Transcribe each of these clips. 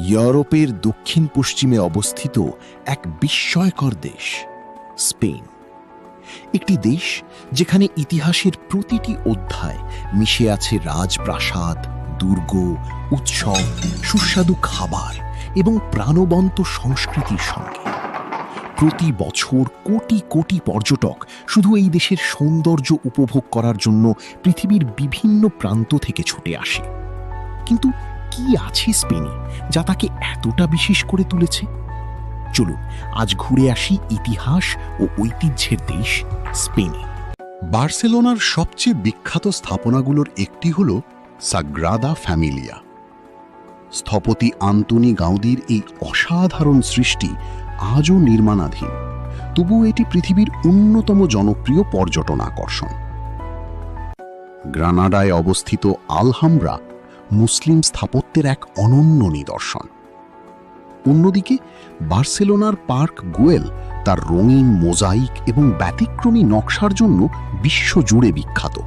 ইউরোপের দক্ষিণ পশ্চিমে অবস্থিত এক বিস্ময়কর দেশ স্পেন। একটি দেশ যেখানে ইতিহাসের প্রতিটি অধ্যায় মিশে আছে রাজপ্রাসাদ, দুর্গ, উৎসব, সুস্বাদু খাবার এবং প্রাণবন্ত সংস্কৃতির সঙ্গে। প্রতি বছর কোটি কোটি পর্যটক শুধু এই দেশের সৌন্দর্য উপভোগ করার জন্য পৃথিবীর বিভিন্ন প্রান্ত থেকে ছুটে আসে। কিন্তু কি আছে স্পেনে যা তাকে এতটা বিশেষ করে তুলেছে? চলুন আজ ঘুরে আসি ইতিহাস ও ঐতিহ্যের দেশ স্পেনে। বার্সেলোনার সবচেয়ে বিখ্যাত স্থাপনাগুলোর একটি হল সাগ্রাদা ফ্যামিলিয়া। স্থপতি আন্তোনি গাউদির এই অসাধারণ সৃষ্টি আজও নির্মাণাধীন, তবুও এটি পৃথিবীর অন্যতম জনপ্রিয় পর্যটন আকর্ষণ। গ্রানাডায় অবস্থিত আলহামব্রা মুসলিম স্থাপত্যের এক অনন্য নিদর্শন। অন্যদিকে বার্সেলোনার পার্ক গুয়েল তার রঙিন মোজাইক এবং ব্যতিক্রমী নকশার জন্য বিশ্বজুড়ে বিখ্যাত।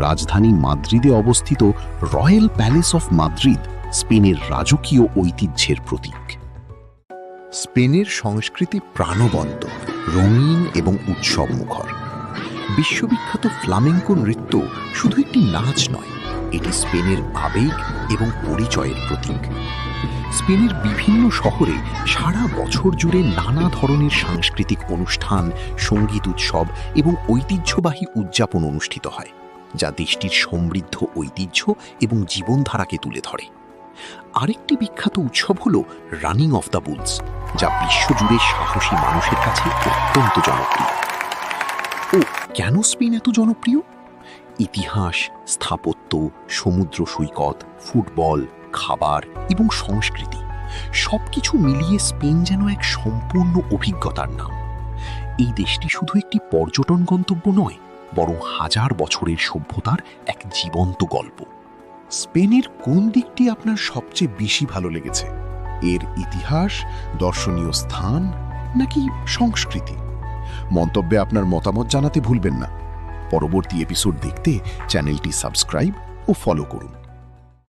রাজধানী মাদ্রিদে অবস্থিত রয়্যাল প্যালেস অফ মাদ্রিদ স্পেনের রাজকীয় ঐতিহ্যের প্রতীক। স্পেনের সংস্কৃতি প্রাণবন্ত, রঙিন এবং উৎসবমুখর। বিশ্ববিখ্যাত ফ্লামেঙ্কো নৃত্য শুধু একটি নাচ নয়, এটি স্পেনের আবেগ এবং পরিচয়ের প্রতীক। স্পেনের বিভিন্ন শহরে সারা বছর জুড়ে নানা ধরনের সাংস্কৃতিক অনুষ্ঠান, সঙ্গীত উৎসব এবং ঐতিহ্যবাহী উদযাপন অনুষ্ঠিত হয়, যা দেশটির সমৃদ্ধ ঐতিহ্য এবং জীবনধারাকে তুলে ধরে। আরেকটি বিখ্যাত উৎসব হল রানিং অফ দ্য বুলস, যা বিশ্বজুড়ে সাহসী মানুষের কাছে অত্যন্ত জনপ্রিয়। ও কেন স্পেন এত জনপ্রিয়? ইতিহাস, স্থাপত্য, সমুদ্র সৈকত, ফুটবল, খাবার এবং সংস্কৃতি সবকিছু মিলিয়ে স্পেন যেন এক সম্পূর্ণ অভিজ্ঞতার নাম। এই দেশটি শুধু একটি পর্যটন গন্তব্য নয়, বরং হাজার বছরের সভ্যতার এক জীবন্ত গল্প। স্পেনের কোন দিকটি আপনার সবচেয়ে বেশি ভালো লেগেছে? এর ইতিহাস, দর্শনীয় স্থান নাকি সংস্কৃতি? মন্তব্যে আপনার মতামত জানাতে ভুলবেন না। পরবর্তী এপিসোড দেখতে চ্যানেলটি সাবস্ক্রাইব ও ফলো করুন।